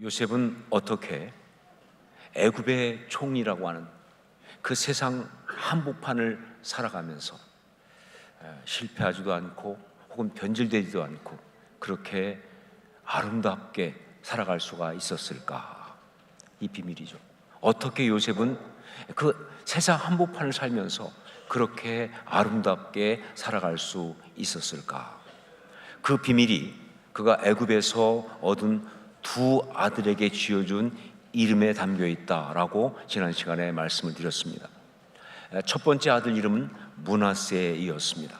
요셉은 어떻게 애굽의 총리라고 하는 그 세상 한복판을 살아가면서 실패하지도 않고 혹은 변질되지도 않고 그렇게 아름답게 살아갈 수가 있었을까? 이 비밀이죠. 어떻게 요셉은 그 세상 한복판을 살면서 그렇게 아름답게 살아갈 수 있었을까? 그 비밀이 그가 애굽에서 얻은 두 아들에게 지어준 이름에 담겨 있다라고 지난 시간에 말씀을 드렸습니다. 첫 번째 아들 이름은 므낫세이었습니다.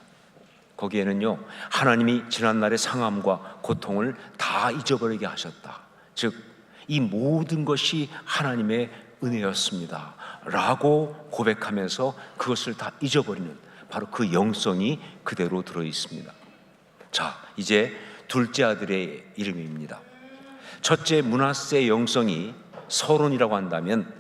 거기에는요, 하나님이 지난날의 상함과 고통을 다 잊어버리게 하셨다. 즉, 이 모든 것이 하나님의 은혜였습니다 라고 고백하면서 그것을 다 잊어버리는 바로 그 영성이 그대로 들어 있습니다. 자, 이제 둘째 아들의 이름입니다. 첫째 므낫세의 영성이 서론이라고 한다면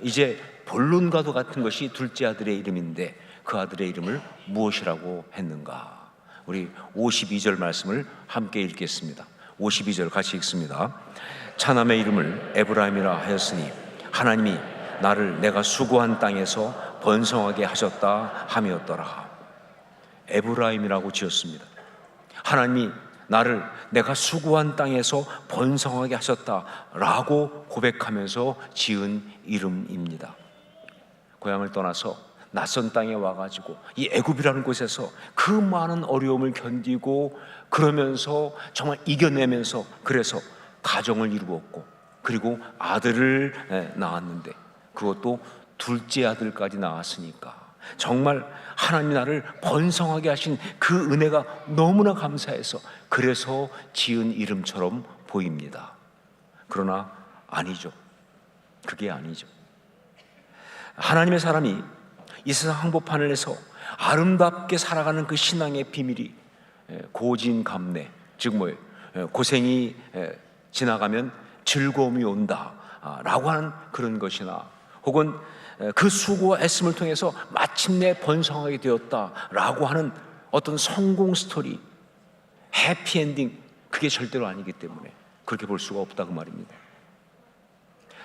이제 본론과도 같은 것이 둘째 아들의 이름인데 그 아들의 이름을 무엇이라고 했는가? 우리 52절 말씀을 함께 읽겠습니다. 52절 같이 읽습니다. 차남의 이름을 에브라임이라 하였으니 하나님이 나를 내가 수고한 땅에서 번성하게 하셨다 함이었더라. 에브라임이라고 지었습니다. 하나님이 나를 내가 수고한 땅에서 번성하게 하셨다라고 고백하면서 지은 이름입니다. 고향을 떠나서 낯선 땅에 와가지고 이 애굽이라는 곳에서 그 많은 어려움을 견디고 그러면서 정말 이겨내면서 그래서 가정을 이루었고 그리고 아들을 낳았는데 그것도 둘째 아들까지 낳았으니까 정말 하나님이 나를 번성하게 하신 그 은혜가 너무나 감사해서 그래서 지은 이름처럼 보입니다. 그러나 아니죠. 그게 아니죠. 하나님의 사람이 이 세상 한복판에서 아름답게 살아가는 그 신앙의 비밀이 고진감래, 즉 뭐예요? 고생이 지나가면 즐거움이 온다 라고 하는 그런 것이나 혹은 그 수고와 애씀을 통해서 마침내 번성하게 되었다라고 하는 어떤 성공 스토리, 해피엔딩, 그게 절대로 아니기 때문에 그렇게 볼 수가 없다 그 말입니다.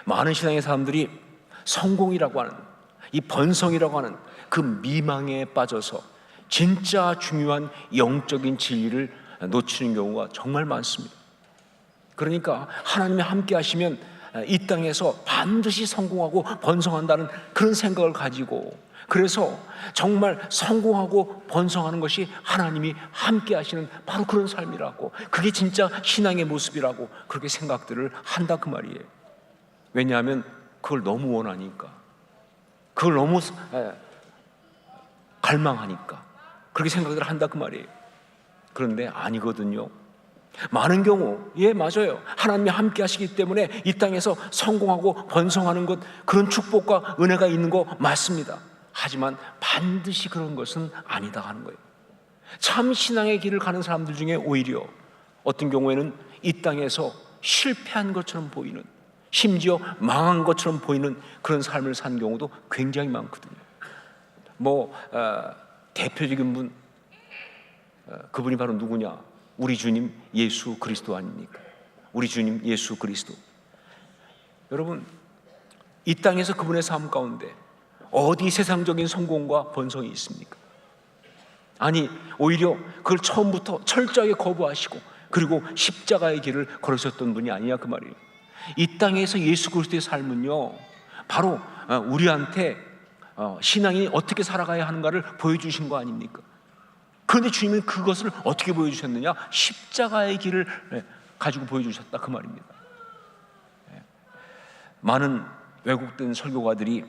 많은 신앙의 사람들이 성공이라고 하는 이 번성이라고 하는 그 미망에 빠져서 진짜 중요한 영적인 진리를 놓치는 경우가 정말 많습니다. 그러니까 하나님이 함께 하시면 이 땅에서 반드시 성공하고 번성한다는 그런 생각을 가지고 그래서 정말 성공하고 번성하는 것이 하나님이 함께 하시는 바로 그런 삶이라고 그게 진짜 신앙의 모습이라고 그렇게 생각들을 한다 그 말이에요. 왜냐하면 그걸 너무 원하니까 그걸 너무 갈망하니까 그렇게 생각들을 한다 그 말이에요. 그런데 아니거든요. 많은 경우 맞아요. 하나님이 함께 하시기 때문에 이 땅에서 성공하고 번성하는 것 그런 축복과 은혜가 있는 거 맞습니다. 하지만 반드시 그런 것은 아니다 하는 거예요. 참 신앙의 길을 가는 사람들 중에 오히려 어떤 경우에는 이 땅에서 실패한 것처럼 보이는 심지어 망한 것처럼 보이는 그런 삶을 산 경우도 굉장히 많거든요. 대표적인 분 그분이 바로 누구냐? 우리 주님 예수 그리스도 아닙니까? 우리 주님 예수 그리스도. 여러분 이 땅에서 그분의 삶 가운데 어디 세상적인 성공과 번성이 있습니까? 아니 오히려 그걸 처음부터 철저하게 거부하시고 그리고 십자가의 길을 걸으셨던 분이 아니냐 그 말이에요. 이 땅에서 예수 그리스도의 삶은요 바로 우리한테 신앙이 어떻게 살아가야 하는가를 보여주신 거 아닙니까? 그런데 주님은 그것을 어떻게 보여주셨느냐? 십자가의 길을 가지고 보여주셨다 그 말입니다. 많은 외국된 설교가들이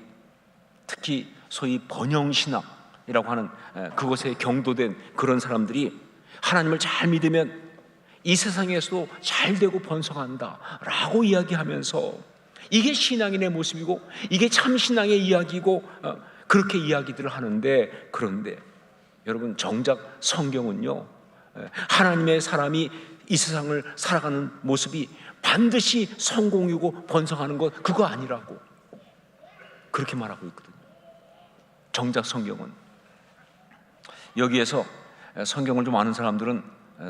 특히 소위 번영신학이라고 하는 그것에 경도된 그런 사람들이 하나님을 잘 믿으면 이 세상에서도 잘 되고 번성한다 라고 이야기하면서 이게 신앙인의 모습이고 이게 참 신앙의 이야기고 그렇게 이야기들을 하는데 그런데 여러분 정작 성경은요 하나님의 사람이 이 세상을 살아가는 모습이 반드시 성공이고 번성하는 것 그거 아니라고 그렇게 말하고 있거든요. 정작 성경은 여기에서 성경을 좀 아는 사람들은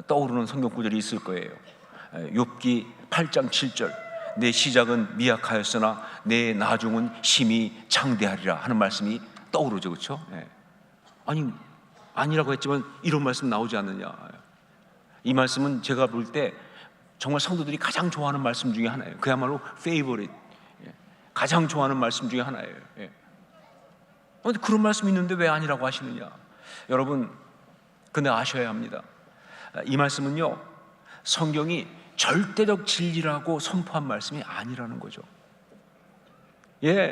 떠오르는 성경 구절이 있을 거예요. 욥기 8장 7절 내 시작은 미약하였으나 내 나중은 심히 창대하리라 하는 말씀이 떠오르죠. 그렇죠? 아니, 아니라고 했지만 이런 말씀 나오지 않느냐. 이 말씀은 제가 볼 때 정말 성도들이 가장 좋아하는 말씀 중에 하나예요. 그야말로 favorite, 가장 좋아하는 말씀 중에 하나예요. 그런데 그런 말씀이 있는데 왜 아니라고 하시느냐. 여러분, 근데 아셔야 합니다. 이 말씀은요, 성경이 절대적 진리라고 선포한 말씀이 아니라는 거죠.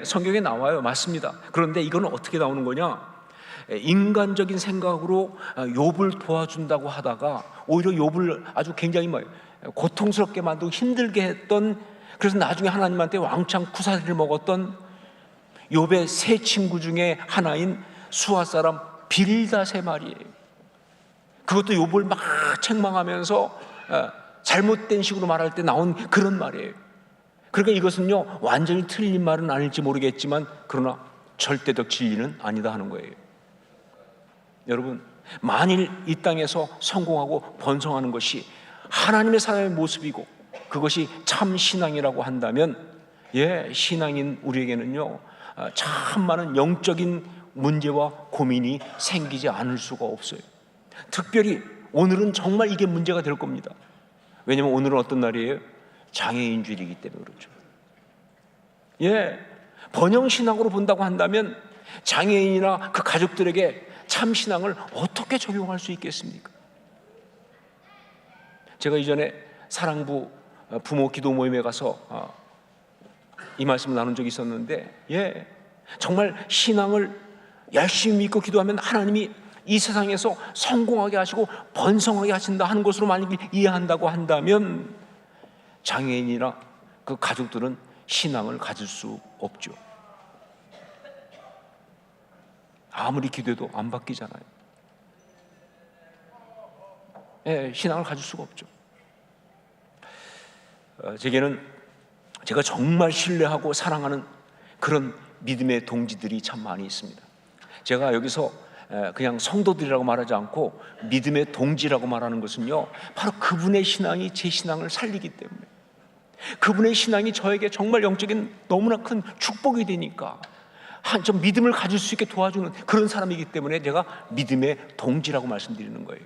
성경에 나와요. 맞습니다. 그런데 이거는 어떻게 나오는 거냐? 인간적인 생각으로 욥을 도와준다고 하다가 오히려 욥을 아주 굉장히 고통스럽게 만들고 힘들게 했던, 그래서 나중에 하나님한테 왕창 쿠사리를 먹었던 욥의 세 친구 중에 하나인 수아 사람 빌닷의 말이에요. 그것도 욥을 막 책망하면서 잘못된 식으로 말할 때 나온 그런 말이에요. 그러니까 이것은요, 완전히 틀린 말은 아닐지 모르겠지만 그러나 절대적 진리는 아니다 하는 거예요. 여러분, 만일 이 땅에서 성공하고 번성하는 것이 하나님의 사람의 모습이고 그것이 참 신앙이라고 한다면, 신앙인 우리에게는요, 참 많은 영적인 문제와 고민이 생기지 않을 수가 없어요. 특별히 오늘은 정말 이게 문제가 될 겁니다. 왜냐하면 오늘은 어떤 날이에요? 장애인 주일이기 때문에 그렇죠. 번영신앙으로 본다고 한다면 장애인이나 그 가족들에게 참 신앙을 어떻게 적용할 수 있겠습니까? 제가 이전에 사랑부 부모 기도 모임에 가서 이 말씀을 나눈 적이 있었는데, 정말 신앙을 열심히 믿고 기도하면 하나님이 이 세상에서 성공하게 하시고 번성하게 하신다 하는 것으로 만약 이해한다고 한다면 장애인이나 그 가족들은 신앙을 가질 수 없죠. 아무리 기도해도 안 바뀌잖아요. 신앙을 가질 수가 없죠. 제게는 제가 정말 신뢰하고 사랑하는 그런 믿음의 동지들이 참 많이 있습니다. 제가 여기서 그냥 성도들이라고 말하지 않고 믿음의 동지라고 말하는 것은요, 바로 그분의 신앙이 제 신앙을 살리기 때문에, 그분의 신앙이 저에게 정말 영적인 너무나 큰 축복이 되니까 좀 믿음을 가질 수 있게 도와주는 그런 사람이기 때문에 제가 믿음의 동지라고 말씀드리는 거예요.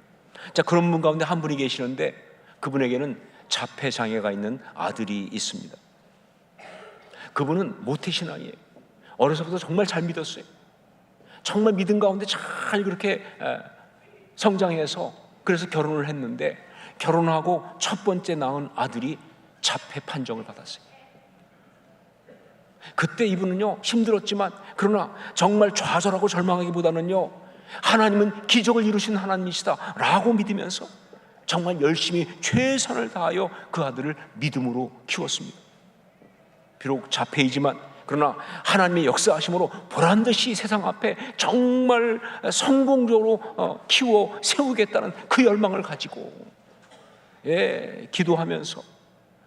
자, 그런 분 가운데 한 분이 계시는데 그분에게는 자폐장애가 있는 아들이 있습니다. 그분은 모태신앙이에요. 어려서부터 정말 잘 믿었어요. 정말 믿음 가운데 잘 그렇게 성장해서 그래서 결혼을 했는데, 결혼하고 첫 번째 낳은 아들이 자폐 판정을 받았어요. 그때 이분은요, 힘들었지만 그러나 정말 좌절하고 절망하기보다는요, 하나님은 기적을 이루신 하나님이시다 라고 믿으면서 정말 열심히 최선을 다하여 그 아들을 믿음으로 키웠습니다. 비록 자폐이지만 그러나 하나님의 역사하심으로 보란듯이 세상 앞에 정말 성공적으로 키워 세우겠다는 그 열망을 가지고 기도하면서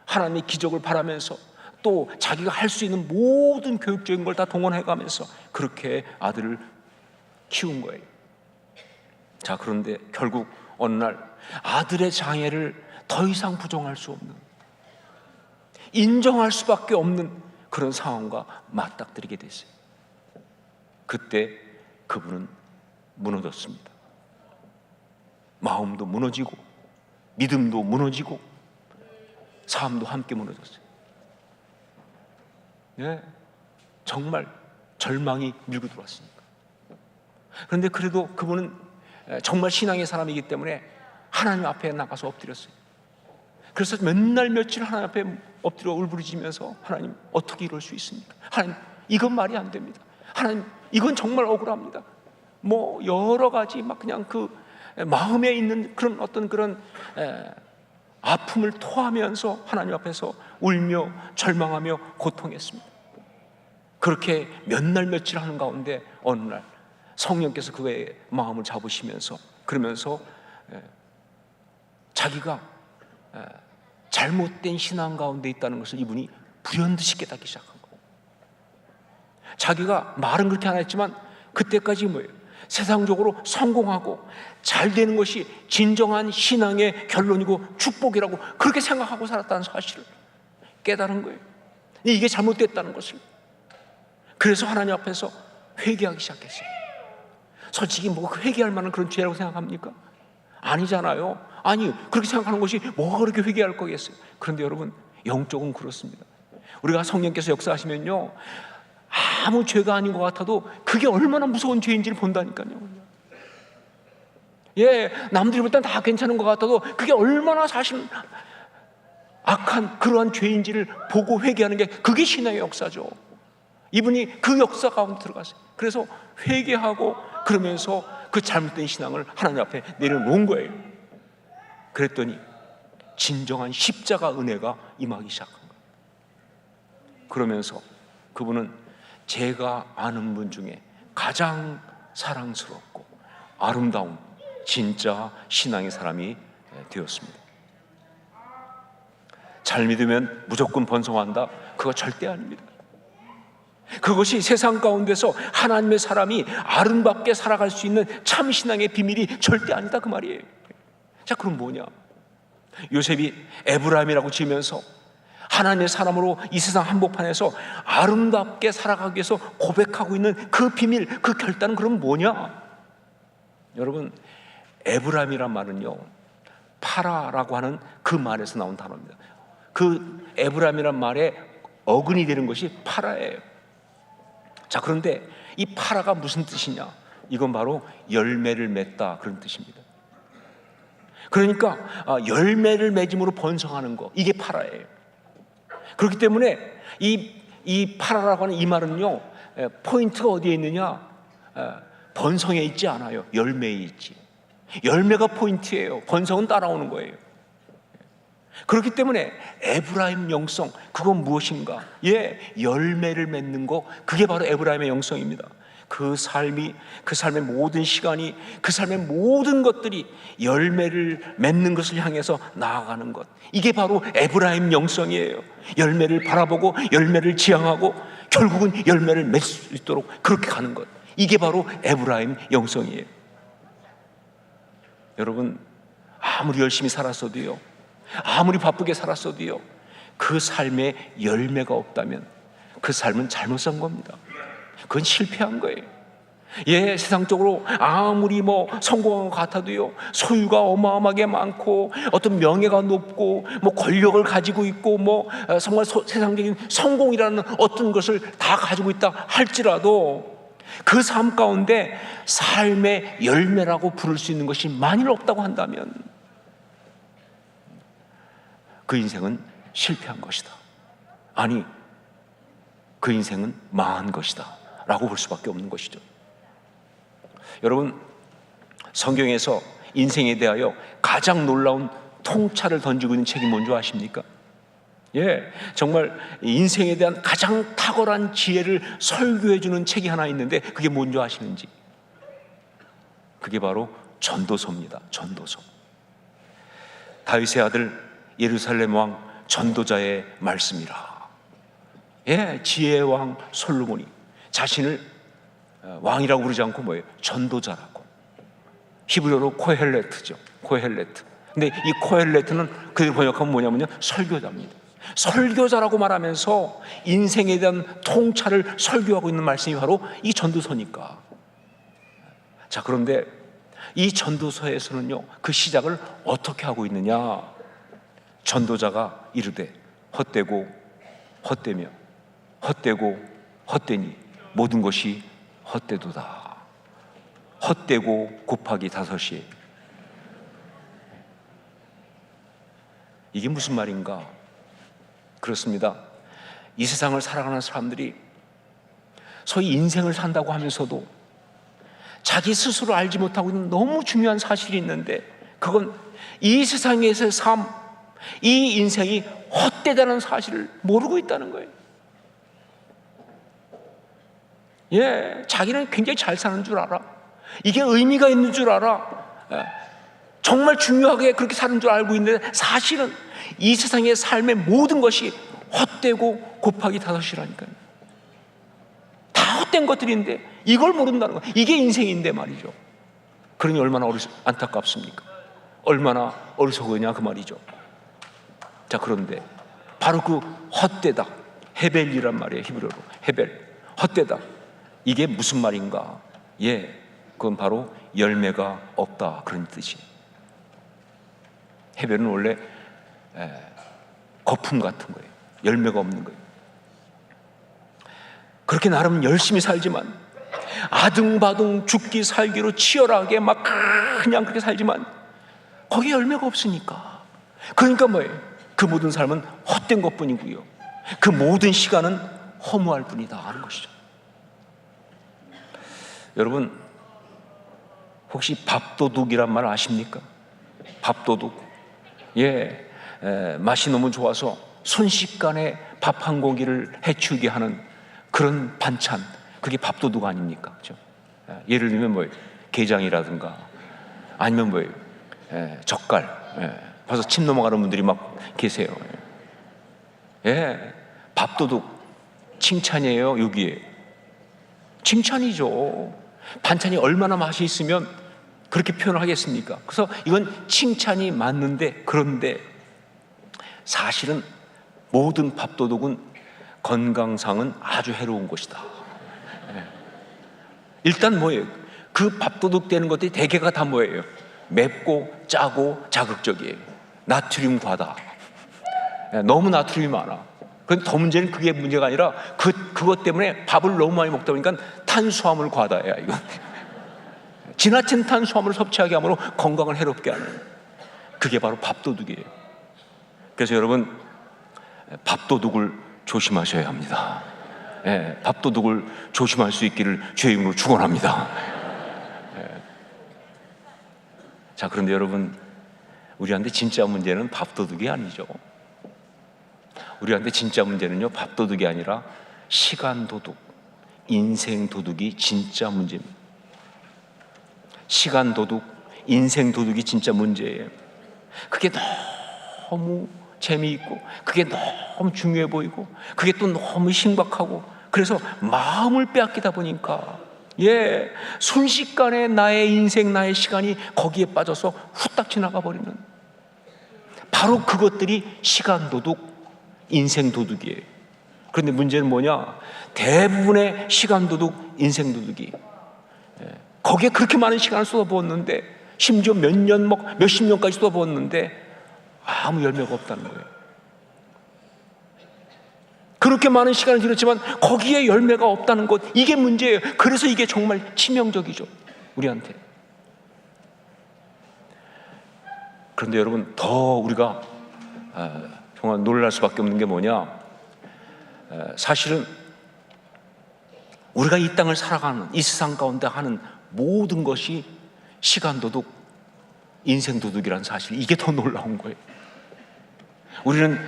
하나님의 기적을 바라면서 또 자기가 할 수 있는 모든 교육적인 걸 다 동원해가면서 그렇게 아들을 키운 거예요. 자, 그런데 결국 어느 날 아들의 장애를 더 이상 부정할 수 없는, 인정할 수밖에 없는 그런 상황과 맞닥뜨리게 됐어요. 그때 그분은 무너졌습니다. 마음도 무너지고 믿음도 무너지고 삶도 함께 무너졌어요. 정말 절망이 밀고 들어왔습니다. 그런데 그래도 그분은 정말 신앙의 사람이기 때문에 하나님 앞에 나가서 엎드렸어요. 그래서 몇 날 며칠 하나님 앞에 엎드려 울부짖으면서, 하나님 어떻게 이럴 수 있습니까? 하나님 이건 말이 안 됩니다. 하나님 이건 정말 억울합니다. 여러 가지 막 그냥 그 마음에 있는 그런 어떤 그런 아픔을 토하면서 하나님 앞에서 울며 절망하며 고통했습니다. 그렇게 몇 날 며칠 하는 가운데 어느 날 성령께서 그의 마음을 잡으시면서 그러면서 자기가 잘못된 신앙 가운데 있다는 것을 이분이 불현듯이 깨닫기 시작한 거예요. 자기가 말은 그렇게 안 했지만 그때까지 세상적으로 성공하고 잘 되는 것이 진정한 신앙의 결론이고 축복이라고 그렇게 생각하고 살았다는 사실을 깨달은 거예요. 이게 잘못됐다는 것을. 그래서 하나님 앞에서 회개하기 시작했어요. 솔직히 뭐 회개할 만한 그런 죄라고 생각합니까? 아니잖아요. 아니, 그렇게 생각하는 것이 뭐가 그렇게 회개할 거겠어요. 그런데 여러분, 영적은 그렇습니다. 우리가 성령께서 역사하시면요, 아무 죄가 아닌 것 같아도 그게 얼마나 무서운 죄인지를 본다니까요. 예, 남들이 볼 땐 다 괜찮은 것 같아도 그게 얼마나 사실 악한 그러한 죄인지를 보고 회개하는 게, 그게 신앙의 역사죠. 이분이 그 역사 가운데 들어갔어요. 그래서 회개하고 그러면서 그 잘못된 신앙을 하나님 앞에 내려놓은 거예요. 그랬더니 진정한 십자가 은혜가 임하기 시작한 거예요. 그러면서 그분은 제가 아는 분 중에 가장 사랑스럽고 아름다운 진짜 신앙의 사람이 되었습니다. 잘 믿으면 무조건 번성한다? 그거 절대 아닙니다. 그것이 세상 가운데서 하나님의 사람이 아름답게 살아갈 수 있는 참 신앙의 비밀이 절대 아니다, 그 말이에요. 자, 그럼 뭐냐? 요셉이 에브라임이라고 지으면서 하나님의 사람으로 이 세상 한복판에서 아름답게 살아가기 위해서 고백하고 있는 그 비밀, 그 결단은 그럼 뭐냐? 여러분, 에브라임이란 말은요, 파라라고 하는 그 말에서 나온 단어입니다. 그 에브라임이란 말에 어근이 되는 것이 파라예요. 자, 그런데 이 파라가 무슨 뜻이냐? 이건 바로 열매를 맺다, 그런 뜻입니다. 그러니까 열매를 맺음으로 번성하는 거, 이게 파라예요. 그렇기 때문에 이 파라라고 하는 이 말은요, 포인트가 어디에 있느냐? 번성에 있지 않아요. 열매에 있지. 열매가 포인트예요. 번성은 따라오는 거예요. 그렇기 때문에 에브라임 영성, 그건 무엇인가? 예, 열매를 맺는 거, 그게 바로 에브라임의 영성입니다. 그 삶이, 그 삶의 모든 시간이, 그 삶의 모든 것들이 열매를 맺는 것을 향해서 나아가는 것, 이게 바로 에브라임 영성이에요. 열매를 바라보고 열매를 지향하고 결국은 열매를 맺을 수 있도록 그렇게 가는 것, 이게 바로 에브라임 영성이에요. 여러분, 아무리 열심히 살았어도요, 아무리 바쁘게 살았어도요, 그 삶에 열매가 없다면 그 삶은 잘못 산 겁니다. 그건 실패한 거예요. 예, 세상적으로 아무리 뭐 성공한 것 같아도요, 소유가 어마어마하게 많고 어떤 명예가 높고 뭐 권력을 가지고 있고 뭐 정말 세상적인 성공이라는 어떤 것을 다 가지고 있다 할지라도 그 삶 가운데 삶의 열매라고 부를 수 있는 것이 만일 없다고 한다면 그 인생은 실패한 것이다. 아니, 그 인생은 망한 것이다 라고 볼 수밖에 없는 것이죠. 여러분, 성경에서 인생에 대하여 가장 놀라운 통찰을 던지고 있는 책이 뭔지 아십니까? 예, 정말 인생에 대한 가장 탁월한 지혜를 설교해 주는 책이 하나 있는데 그게 뭔지 아시는지? 그게 바로 전도서입니다. 전도서. 다윗의 아들 예루살렘 왕 전도자의 말씀이라. 예, 지혜의 왕 솔로몬이 자신을 왕이라고 부르지 않고 뭐예요? 전도자라고. 히브리어로 코헬레트죠. 코헬레트. 근데 이 코헬레트는 그들 번역하면 뭐냐면요, 설교자입니다. 설교자라고 말하면서 인생에 대한 통찰을 설교하고 있는 말씀이 바로 이 전도서니까. 자, 그런데 이 전도서에서는요, 그 시작을 어떻게 하고 있느냐? 전도자가 이르되 헛되고 헛되며 헛되고 헛되니 모든 것이 헛되도다. 헛되고 곱하기 5이. 이게 무슨 말인가? 그렇습니다. 이 세상을 살아가는 사람들이 소위 인생을 산다고 하면서도 자기 스스로 알지 못하고 있는 너무 중요한 사실이 있는데, 그건 이 세상에서의 삶, 이 인생이 헛되다는 사실을 모르고 있다는 거예요. 예, 자기는 굉장히 잘 사는 줄 알아. 이게 의미가 있는 줄 알아. 정말 중요하게 그렇게 사는 줄 알고 있는데 사실은 이 세상의 삶의 모든 것이 헛되고 곱하기 5이라니까요. 다 헛된 것들인데 이걸 모른다는 거예요. 이게 인생인데 말이죠. 그러니 얼마나 안타깝습니까? 얼마나 어리석으냐 그 말이죠. 자, 그런데 바로 그 헛되다, 헤벨이란 말이에요. 히브리어로 헤벨, 헛되다. 이게 무슨 말인가? 예, 그건 바로 열매가 없다, 그런 뜻이에요. 헤벨은 원래 거품 같은 거예요. 열매가 없는 거예요. 그렇게 나름 열심히 살지만, 아등바등 죽기 살기로 치열하게 막 그냥 그렇게 살지만 거기에 열매가 없으니까, 그러니까 뭐예요? 그 모든 삶은 헛된 것뿐이고요, 그 모든 시간은 허무할 뿐이다 하는 것이죠. 여러분, 혹시 밥도둑이란 말 아십니까? 밥도둑. 예, 맛이 너무 좋아서 순식간에 밥 한 공기를 해치우게 하는 그런 반찬, 그게 밥도둑 아닙니까? 그렇죠? 예를 들면 뭐예요? 게장이라든가, 아니면 뭐예요? 젓갈. 벌써 침 넘어가는 분들이 막 계세요. 예, 밥도둑 칭찬이에요, 여기에? 칭찬이죠. 반찬이 얼마나 맛이 있으면 그렇게 표현을 하겠습니까? 그래서 이건 칭찬이 맞는데, 그런데 사실은 모든 밥도둑은 건강상은 아주 해로운 것이다. 일단 뭐예요? 그 밥도둑 되는 것들이 대개가 다 뭐예요? 맵고 짜고 자극적이에요. 나트륨 과다. 너무 나트륨이 많아. 그런데 더 문제는 그게 문제가 아니라 그것 때문에 밥을 너무 많이 먹다 보니까 탄수화물 과다야, 이거. 지나친 탄수화물을 섭취하게 함으로 건강을 해롭게 하는, 그게 바로 밥도둑이에요. 그래서 여러분, 밥도둑을 조심하셔야 합니다. 예, 밥도둑을 조심할 수 있기를 주의 이름으로 축원합니다. 예. 자, 그런데 여러분, 우리한테 진짜 문제는 밥도둑이 아니죠. 우리한테 진짜 문제는요, 밥도둑이 아니라 시간도둑, 인생도둑이 진짜 문제입니다. 시간도둑, 인생도둑이 진짜 문제예요. 그게 너무 재미있고, 그게 너무 중요해 보이고, 그게 또 너무 신박하고, 그래서 마음을 빼앗기다 보니까, 예, 순식간에 나의 인생, 나의 시간이 거기에 빠져서 후딱 지나가 버리는, 바로 그것들이 시간도둑, 인생도둑이에요. 그런데 문제는 뭐냐? 대부분의 시간도둑, 인생도둑이 거기에 그렇게 많은 시간을 쏟아부었는데, 심지어 몇 년, 몇십 년까지 쏟아부었는데 아무 열매가 없다는 거예요. 그렇게 많은 시간을 들였지만 거기에 열매가 없다는 것, 이게 문제예요. 그래서 이게 정말 치명적이죠, 우리한테. 그런데 여러분, 더 우리가 정말 놀랄 수밖에 없는 게 뭐냐? 사실은 우리가 이 땅을 살아가는, 이 세상 가운데 하는 모든 것이 시간도둑, 인생도둑이라는 사실, 이게 더 놀라운 거예요. 우리는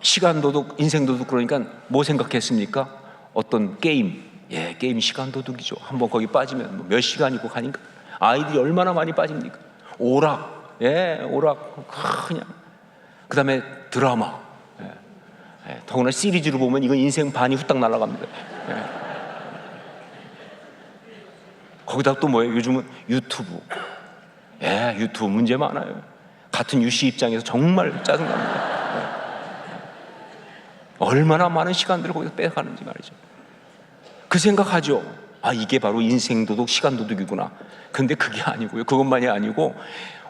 시간도둑, 인생도둑 그러니까 뭐 생각했습니까? 어떤 게임, 예, 게임 시간도둑이죠. 한번 거기 빠지면 몇 시간이고 가니까 아이들이 얼마나 많이 빠집니까? 오락, 예, 오락 그냥. 그 다음에 드라마, 예, 더구나 시리즈로 보면 이건 인생 반이 후딱 날아갑니다. 예. 거기다 또 뭐예요? 요즘은 유튜브. 예, 유튜브 문제 많아요. 같은 유씨 입장에서 정말 짜증납니다. 예. 얼마나 많은 시간들을 거기서 빼가는지 말이죠. 그 생각하죠. 아, 이게 바로 인생도둑, 시간도둑이구나. 근데 그게 아니고요. 그것만이 아니고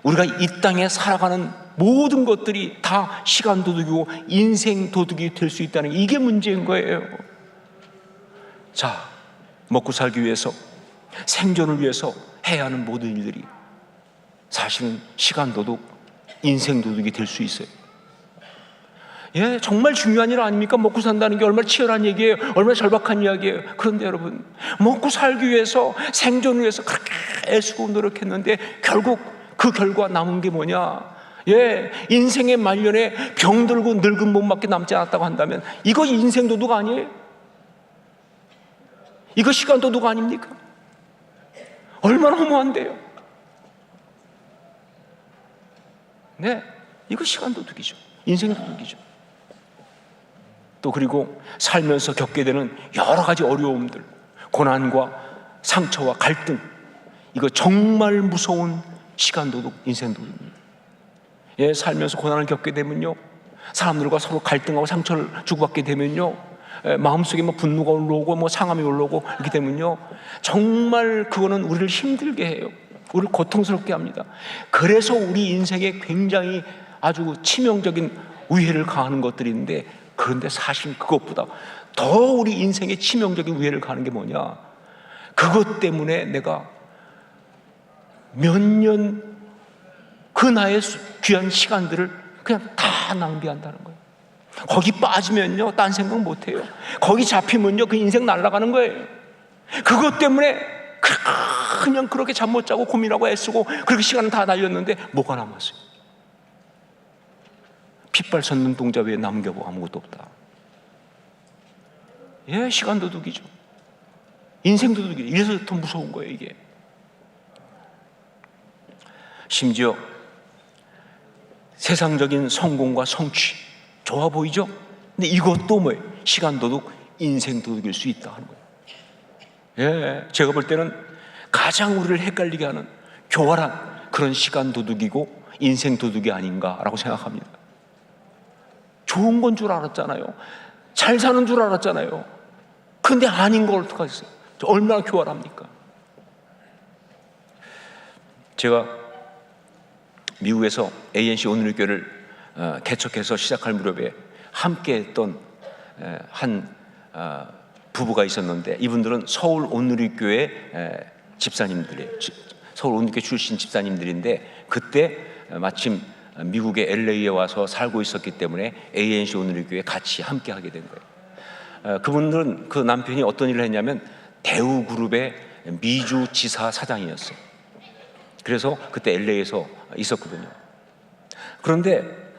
우리가 이 땅에 살아가는 모든 것들이 다 시간도둑이고 인생도둑이 될 수 있다는, 이게 문제인 거예요. 자, 먹고 살기 위해서, 생존을 위해서 해야 하는 모든 일들이 사실은 시간도둑, 인생도둑이 될 수 있어요. 예, 정말 중요한 일 아닙니까? 먹고 산다는 게 얼마나 치열한 얘기예요. 얼마나 절박한 이야기예요. 그런데 여러분, 먹고 살기 위해서, 생존을 위해서 그렇게 애쓰고 노력했는데 결국 그 결과 남은 게 뭐냐? 예, 인생의 말년에 병들고 늙은 몸밖에 남지 않았다고 한다면 이거 인생도둑 아니에요? 이거 시간도둑 아닙니까? 얼마나 허무한데요. 네, 이거 시간도둑이죠. 인생도둑이죠. 또 그리고 살면서 겪게 되는 여러 가지 어려움들, 고난과 상처와 갈등, 이거 정말 무서운 시간도둑, 인생도둑입니다. 예, 살면서 고난을 겪게 되면요, 사람들과 서로 갈등하고 상처를 주고받게 되면요, 마음속에 뭐 분노가 올라오고 뭐 상함이 올라오고 이렇게 되면요, 정말 그거는 우리를 힘들게 해요. 우리를 고통스럽게 합니다. 그래서 우리 인생에 굉장히 아주 치명적인 위해를 가하는 것들이 있는데, 그런데 사실 그것보다 더 우리 인생에 치명적인 위해를 가하는 게 뭐냐, 그것 때문에 내가 몇 년 그 나의 귀한 시간들을 그냥 다 낭비한다는 거예요. 거기 빠지면요, 딴 생각 못해요. 거기 잡히면요, 그 인생 날아가는 거예요. 그것 때문에 그냥 그렇게 잠 못 자고 고민하고 애쓰고 그렇게 시간을 다 날렸는데 뭐가 남았어요? 핏발 솟는 동자 외에 남은 게 아무것도 없다. 예, 시간 도둑이죠. 인생 도둑이죠. 이래서 더 무서운 거예요, 이게. 심지어 세상적인 성공과 성취 좋아 보이죠? 근데 이것도 뭐예요? 시간 도둑, 인생 도둑일 수 있다 하는 거예요. 예, 제가 볼 때는 가장 우리를 헷갈리게 하는 교활한 그런 시간 도둑이고 인생 도둑이 아닌가라고 생각합니다. 좋은 건 줄 알았잖아요. 잘 사는 줄 알았잖아요. 근데 아닌 걸 어떡하겠어요? 얼마나 교활합니까? 제가 미국에서 ANC 온누리교회를 개척해서 시작할 무렵에 함께했던 한 부부가 있었는데, 이분들은 서울 온누리교회 집사님들이에요. 서울 온누리교회 출신 집사님들인데, 그때 마침 미국의 LA에 와서 살고 있었기 때문에 ANC 온누리교회에 같이 함께하게 된 거예요. 그분들은, 그 남편이 어떤 일을 했냐면 대우그룹의 미주 지사 사장이었어요. 그래서 그때 LA에서 있었거든요. 그런데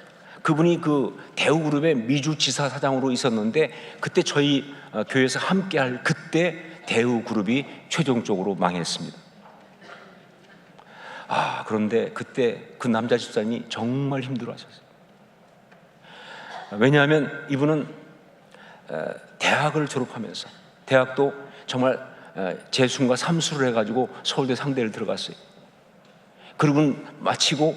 그분이 그 대우그룹의 미주 지사 사장으로 있었는데, 그때 저희 교회에서 함께할 그때 대우그룹이 최종적으로 망했습니다. 그런데 그때 그 남자 집사님이 정말 힘들어하셨어요. 왜냐하면 이분은 대학을 졸업하면서, 대학도 정말 재순과 삼수를 해가지고 서울대 상대를 들어갔어요. 그리고 마치고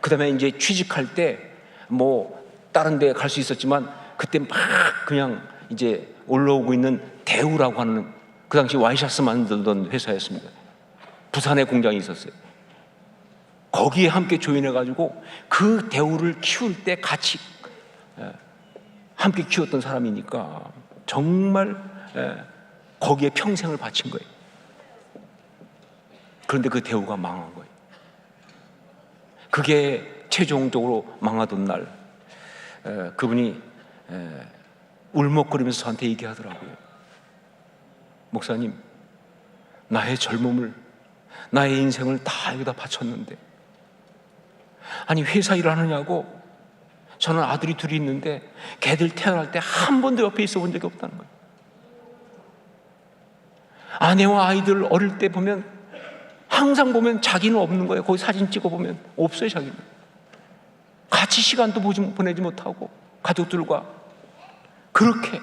그 다음에 이제 취직할 때 뭐 다른 데 갈 수 있었지만, 그때 막 그냥 이제 올라오고 있는 대우라고 하는, 그 당시 와이셔츠 만들던 회사였습니다. 부산에 공장이 있었어요. 거기에 함께 조인해가지고 그 대우를 키울 때 같이 함께 키웠던 사람이니까 정말 거기에 평생을 바친 거예요. 그런데 그 대우가 망한 거예요. 그게 최종적으로 망하던 날, 그분이 울먹거리면서 저한테 얘기하더라고요. 목사님, 나의 젊음을, 나의 인생을 다 여기다 바쳤는데, 아니 회사 일하느냐고, 저는 아들이 둘이 있는데 걔들 태어날 때 한 번도 옆에 있어 본 적이 없다는 거예요. 아내와 아이들 어릴 때 보면 항상 보면 자기는 없는 거예요. 거기 사진 찍어보면 없어요. 자기는 같이 시간도 보내지 못하고 가족들과 그렇게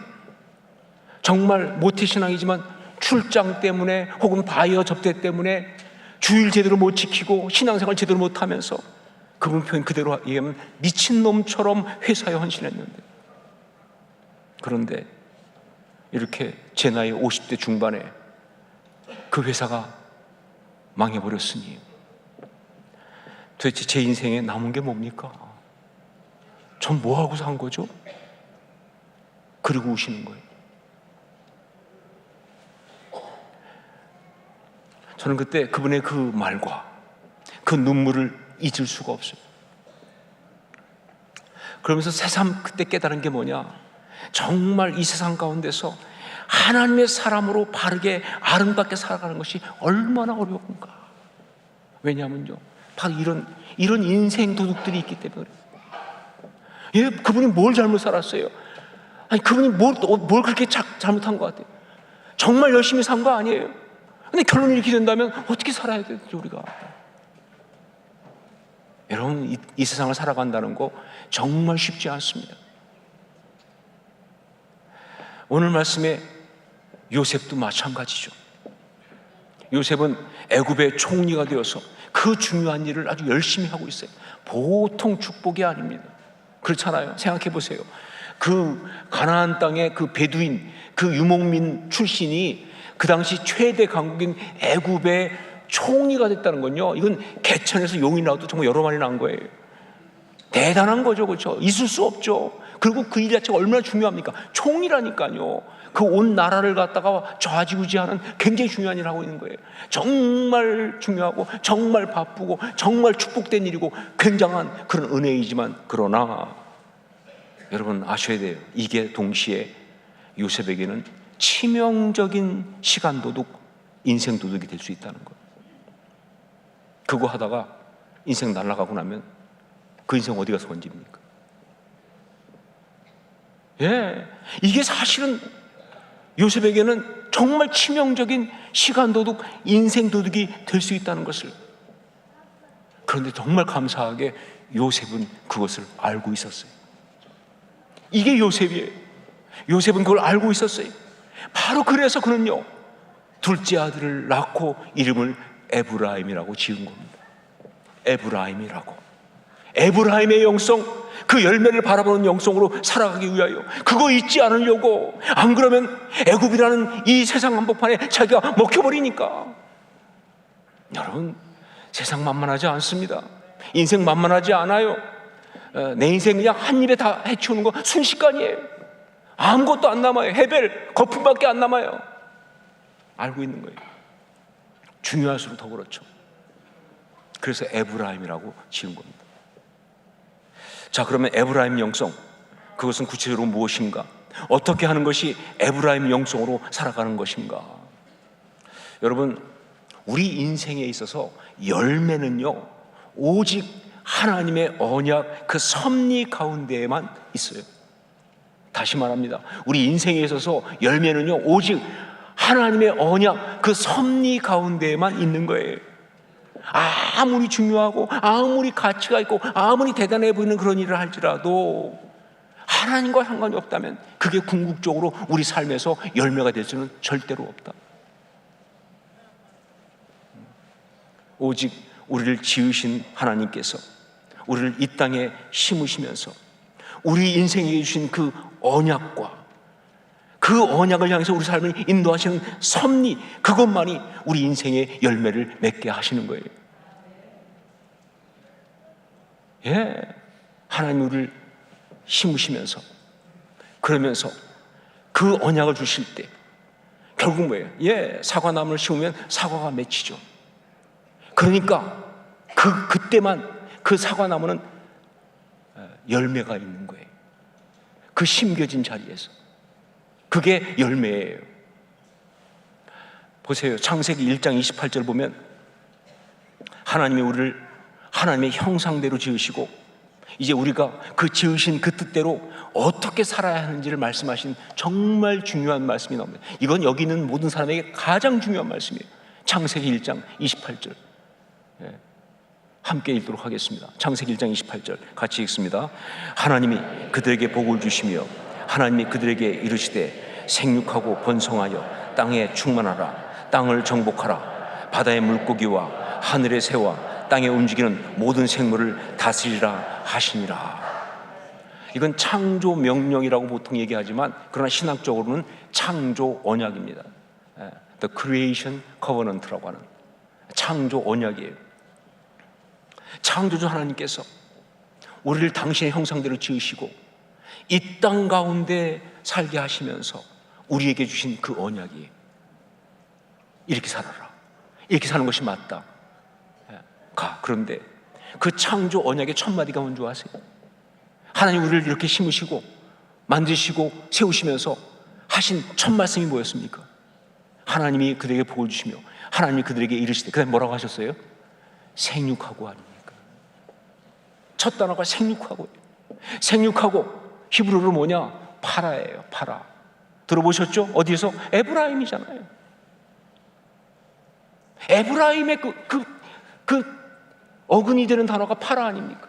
정말 모태신앙이지만 출장 때문에 혹은 바이어 접대 때문에 주일 제대로 못 지키고 신앙생활 제대로 못하면서, 그분 표현 그대로 얘기하면 미친놈처럼 회사에 헌신했는데, 그런데 이렇게 제 나이 50대 중반에 그 회사가 망해버렸으니 도대체 제 인생에 남은 게 뭡니까? 전 뭐하고 산 거죠? 그리고 우시는 거예요. 저는 그때 그분의 그 말과 그 눈물을 잊을 수가 없어요. 그러면서 새삼 그때 깨달은 게 뭐냐, 정말 이 세상 가운데서 하나님의 사람으로 바르게 아름답게 살아가는 것이 얼마나 어려운가. 왜냐하면요, 바로 이런 인생 도둑들이 있기 때문에. 예, 그분이 뭘 잘못 살았어요? 아니, 그분이 뭘 그렇게 잘못한 것 같아요? 정말 열심히 산 거 아니에요? 근데 결론이 이렇게 된다면 어떻게 살아야 되죠, 우리가? 여러분, 이 세상을 살아간다는 거 정말 쉽지 않습니다. 오늘 말씀에 요셉도 마찬가지죠. 요셉은 애굽의 총리가 되어서 그 중요한 일을 아주 열심히 하고 있어요. 보통 축복이 아닙니다. 그렇잖아요. 생각해 보세요. 그 가나안 땅의 그 베두인, 그 유목민 출신이 그 당시 최대 강국인 애굽의 총리가 됐다는 건요, 이건 개천에서 용이 나와도 정말 여러 마리 난 거예요. 대단한 거죠, 그렇죠? 있을 수 없죠. 그리고 그 일 자체가 얼마나 중요합니까? 총리라니까요. 그 온 나라를 갖다가 좌지우지하는 굉장히 중요한 일을 하고 있는 거예요. 정말 중요하고 정말 바쁘고 정말 축복된 일이고 굉장한 그런 은혜이지만, 그러나 여러분 아셔야 돼요. 이게 동시에 요셉에게는 치명적인 시간 도둑, 인생 도둑이 될 수 있다는 거예요. 그거 하다가 인생 날아가고 나면 그 인생 어디 가서 건집니까? 예, 이게 사실은 요셉에게는 정말 치명적인 시간 도둑, 인생 도둑이 될 수 있다는 것을, 그런데 정말 감사하게 요셉은 그것을 알고 있었어요. 이게 요셉이에요. 요셉은 그걸 알고 있었어요. 바로 그래서 그는요, 둘째 아들을 낳고 이름을 에브라임이라고 지은 겁니다. 에브라임이라고. 에브라임의 영성, 그 열매를 바라보는 영성으로 살아가기 위하여, 그거 잊지 않으려고. 안 그러면 애굽이라는 이 세상 한복판에 자기가 먹혀버리니까. 여러분, 세상 만만하지 않습니다. 인생 만만하지 않아요. 내 인생 그냥 한 입에 다 해치우는 거 순식간이에요. 아무것도 안 남아요. 헤벨 거품밖에 안 남아요. 알고 있는 거예요. 중요할수록 더 그렇죠. 그래서 에브라임이라고 지은 겁니다. 자, 그러면 에브라임 영성, 그것은 구체적으로 무엇인가? 어떻게 하는 것이 에브라임 영성으로 살아가는 것인가? 여러분, 우리 인생에 있어서 열매는요, 오직 하나님의 언약, 그 섭리 가운데에만 있어요. 다시 말합니다. 우리 인생에 있어서 열매는요, 오직 하나님의 언약, 그 섭리 가운데에만 있는 거예요. 아무리 중요하고 아무리 가치가 있고 아무리 대단해 보이는 그런 일을 할지라도 하나님과 상관이 없다면 그게 궁극적으로 우리 삶에서 열매가 될 수는 절대로 없다. 오직 우리를 지으신 하나님께서 우리를 이 땅에 심으시면서 우리 인생에 주신 그 언약과 그 언약을 향해서 우리 삶을 인도하시는 섭리, 그것만이 우리 인생의 열매를 맺게 하시는 거예요. 예, 하나님 우리를 심으시면서, 그러면서 그 언약을 주실 때 결국 뭐예요? 예, 사과나무를 심으면 사과가 맺히죠. 그러니까 그때만 그 사과나무는 열매가 있는 거예요. 그 심겨진 자리에서. 그게 열매예요. 보세요. 창세기 1장 28절 보면 하나님이 우리를 하나님의 형상대로 지으시고 이제 우리가 그 지으신 그 뜻대로 어떻게 살아야 하는지를 말씀하신 정말 중요한 말씀이 나옵니다. 이건 여기 있는 모든 사람에게 가장 중요한 말씀이에요. 창세기 1장 28절. 함께 읽도록 하겠습니다. 창세기 1장 28절 같이 읽습니다. 하나님이 그들에게 복을 주시며 하나님이 그들에게 이르시되 생육하고 번성하여 땅에 충만하라. 땅을 정복하라. 바다의 물고기와 하늘의 새와 땅에 움직이는 모든 생물을 다스리라 하시니라. 이건 창조 명령이라고 보통 얘기하지만 그러나 신학적으로는 창조 언약입니다. The Creation Covenant라고 하는 창조 언약이에요. 창조주 하나님께서 우리를 당신의 형상대로 지으시고 이 땅 가운데 살게 하시면서 우리에게 주신 그 언약이 이렇게 살아라, 이렇게 사는 것이 맞다. 그런데 그 창조 언약의 첫 마디가 뭔지 아세요? 하나님 우리를 이렇게 심으시고 만드시고 세우시면서 하신 첫 말씀이 뭐였습니까? 하나님이 그들에게 복을 주시며 하나님이 그들에게 이르시되, 그다음에 뭐라고 하셨어요? 생육하고 아닙니까? 첫 단어가 생육하고, 생육하고 히브리어로 뭐냐? 파라예요. 파라. 들어보셨죠? 어디에서? 에브라임이잖아요. 에브라임의 그 어근이 되는 단어가 파라 아닙니까?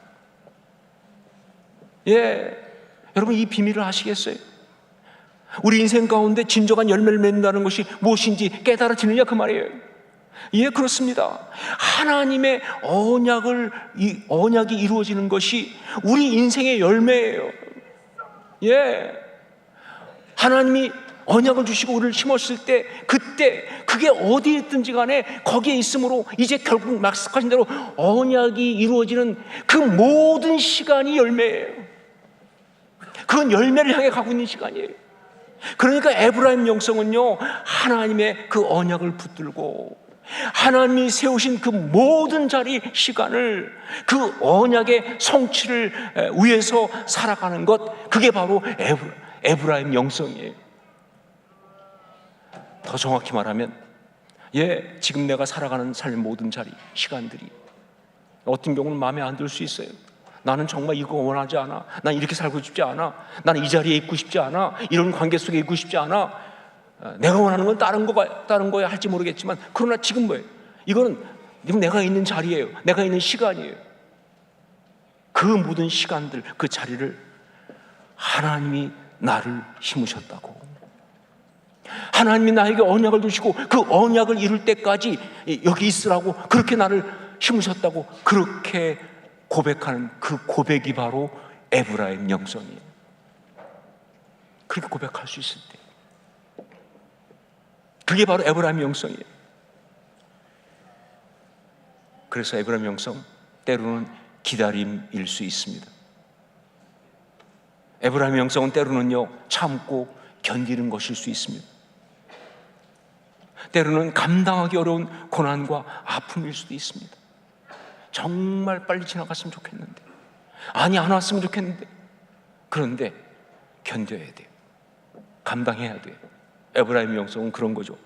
예, 여러분 이 비밀을 아시겠어요? 우리 인생 가운데 진정한 열매를 맺는다는 것이 무엇인지 깨달아지느냐 그 말이에요. 예, 그렇습니다. 하나님의 언약이 이루어지는 것이 우리 인생의 열매예요. 예, 하나님이 언약을 주시고 우리를 심었을 때, 그때 그게 어디에 있든지 간에 거기에 있으므로 이제 결국 말씀하신 대로 언약이 이루어지는 그 모든 시간이 열매예요. 그건 열매를 향해 가고 있는 시간이에요. 그러니까 에브라임 영성은요, 하나님의 그 언약을 붙들고 하나님이 세우신 그 모든 자리 시간을, 그 언약의 성취를 위해서 살아가는 것, 그게 바로 에브라임 영성이에요. 더 정확히 말하면, 예, 지금 내가 살아가는 삶의 모든 자리 시간들이 어떤 경우는 마음에 안 들 수 있어요. 나는 정말 이거 원하지 않아. 난 이렇게 살고 싶지 않아. 나는 이 자리에 있고 싶지 않아. 이런 관계 속에 있고 싶지 않아. 내가 원하는 건 다른 거야 할지 모르겠지만, 그러나 지금 뭐예요? 이거는 내가 있는 자리예요. 내가 있는 시간이에요. 그 모든 시간들, 그 자리를 하나님이 나를 심으셨다고. 하나님이 나에게 언약을 주시고 그 언약을 이룰 때까지 여기 있으라고 그렇게 나를 심으셨다고, 그렇게 고백하는 그 고백이 바로 에브라임 영성이에요. 그렇게 고백할 수 있을 때, 그게 바로 에브라임 영성이에요. 그래서 에브라임 영성, 때로는 기다림일 수 있습니다. 에브라임 영성은 때로는요, 참고 견디는 것일 수 있습니다. 때로는 감당하기 어려운 고난과 아픔일 수도 있습니다. 정말 빨리 지나갔으면 좋겠는데, 아니 안 왔으면 좋겠는데, 그런데 견뎌야 돼요. 감당해야 돼요. 에브라임 영성은 그런 거죠.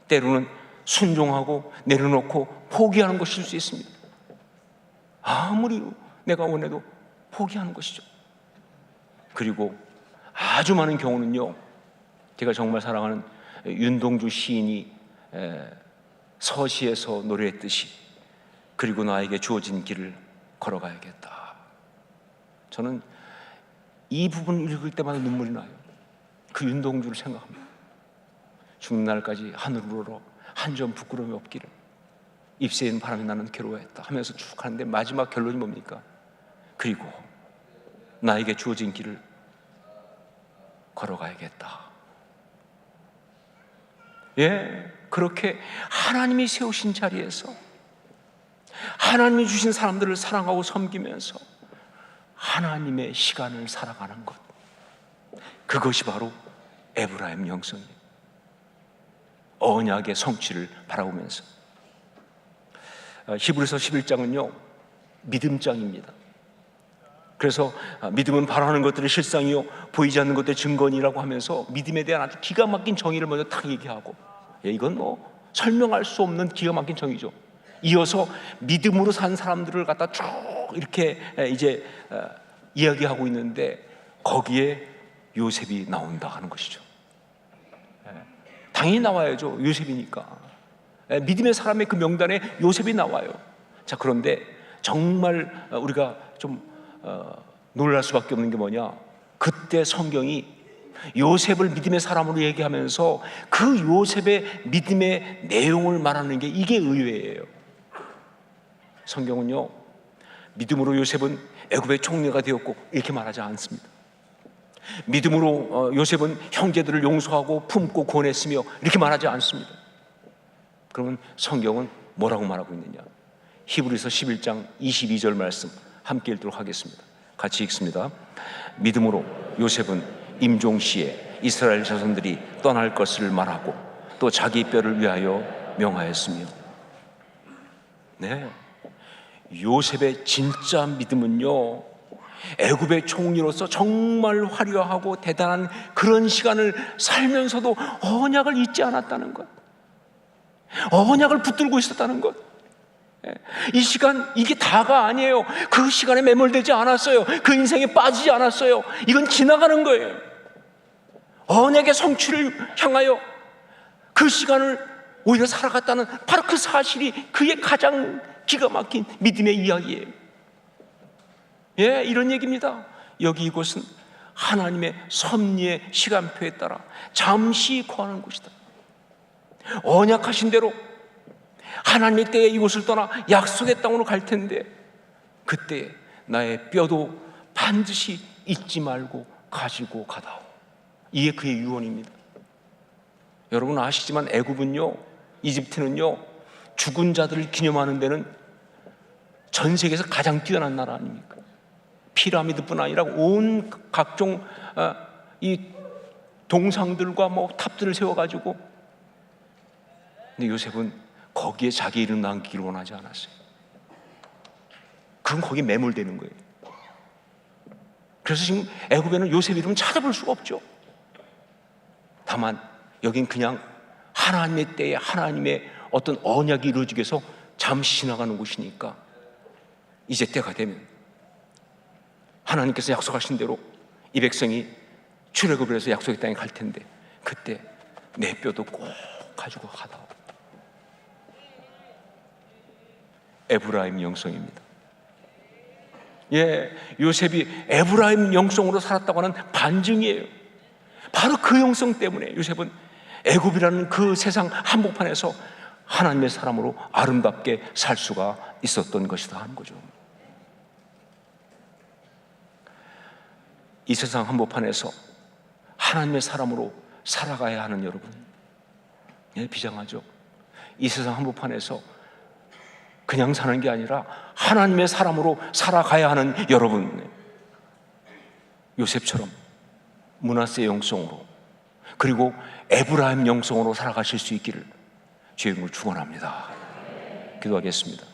때로는 순종하고 내려놓고 포기하는 것일 수 있습니다. 아무리 내가 원해도 포기하는 것이죠. 그리고 아주 많은 경우는요, 제가 정말 사랑하는 윤동주 시인이 서시에서 노래했듯이, 그리고 나에게 주어진 길을 걸어가야겠다. 저는 이 부분을 읽을 때마다 눈물이 나요. 그 윤동주를 생각합니다. 죽는 날까지 하늘으로 한 점 부끄러움이 없기를, 입새에 있는 바람이 나는 괴로워했다 하면서 쭉 가는데 마지막 결론이 뭡니까? 그리고 나에게 주어진 길을 걸어가야겠다. 예, 그렇게 하나님이 세우신 자리에서 하나님이 주신 사람들을 사랑하고 섬기면서 하나님의 시간을 살아가는 것, 그것이 바로 에브라임 영성이에요. 언약의 성취를 바라보면서. 히브리서 11장은요, 믿음장입니다. 그래서 믿음은 바라는 것들의 실상이요 보이지 않는 것들의 증거니라고 하면서 믿음에 대한 아주 기가 막힌 정의를 먼저 딱 얘기하고, 이건 뭐 설명할 수 없는 기가 막힌 정의죠. 이어서 믿음으로 산 사람들을 갖다 쭉 이렇게 이제 이야기하고 있는데, 거기에 요셉이 나온다 하는 것이죠. 당연히 나와야죠. 요셉이니까. 믿음의 사람의 그 명단에 요셉이 나와요. 자, 그런데 정말 우리가 좀 놀랄 수밖에 없는 게 뭐냐, 그때 성경이 요셉을 믿음의 사람으로 얘기하면서 그 요셉의 믿음의 내용을 말하는 게, 이게 의외예요. 성경은요, 믿음으로 요셉은 애굽의 총리가 되었고 이렇게 말하지 않습니다. 믿음으로 요셉은 형제들을 용서하고 품고 권했으며 이렇게 말하지 않습니다. 그러면 성경은 뭐라고 말하고 있느냐? 히브리서 11장 22절 말씀 함께 읽도록 하겠습니다. 같이 읽습니다. 믿음으로 요셉은 임종시에 이스라엘 자손들이 떠날 것을 말하고 또 자기 뼈를 위하여 명하였으며. 네, 요셉의 진짜 믿음은요, 애굽의 총리로서 정말 화려하고 대단한 그런 시간을 살면서도 언약을 잊지 않았다는 것, 언약을 붙들고 있었다는 것. 이 시간, 이게 다가 아니에요. 그 시간에 매몰되지 않았어요. 그 인생에 빠지지 않았어요. 이건 지나가는 거예요. 언약의 성취를 향하여 그 시간을 오히려 살아갔다는, 바로 그 사실이 그의 가장 기가 막힌 믿음의 이야기예요. 예, 이런 얘기입니다. 여기 이곳은 하나님의 섭리의 시간표에 따라 잠시 거하는 곳이다. 언약하신 대로 하나님의 때에 이곳을 떠나 약속의 땅으로 갈 텐데 그때 나의 뼈도 반드시 잊지 말고 가지고 가다오. 이게 그의 유언입니다. 여러분 아시지만 애굽은요, 이집트는요, 죽은 자들을 기념하는 데는 전 세계에서 가장 뛰어난 나라 아닙니까? 피라미드뿐 아니라 온 각종 이 동상들과 뭐 탑들을 세워가지고, 근데 요셉은 거기에 자기 이름 남기기를 원하지 않았어요. 그럼 거기에 매몰되는 거예요. 그래서 지금 애굽에는 요셉 이름은 찾아볼 수가 없죠. 다만 여긴 그냥 하나님의 때에 하나님의 어떤 언약이 이루어지기 위해서 잠시 지나가는 곳이니까 이제 때가 되면 하나님께서 약속하신 대로 이 백성이 출애굽을 해서 약속의 땅에 갈 텐데 그때 내 뼈도 꼭 가지고 가다. 에브라임 영성입니다. 예, 요셉이 에브라임 영성으로 살았다고 하는 반증이에요. 바로 그 영성 때문에 요셉은 애굽이라는 그 세상 한복판에서 하나님의 사람으로 아름답게 살 수가 있었던 것이다 하는 거죠. 이 세상 한복판에서 하나님의 사람으로 살아가야 하는 여러분, 예, 비장하죠. 이 세상 한복판에서 그냥 사는 게 아니라 하나님의 사람으로 살아가야 하는 여러분, 요셉처럼 므낫세 영성으로 그리고 에브라임 영성으로 살아가실 수 있기를 주의 이름으로 축원합니다. 기도하겠습니다.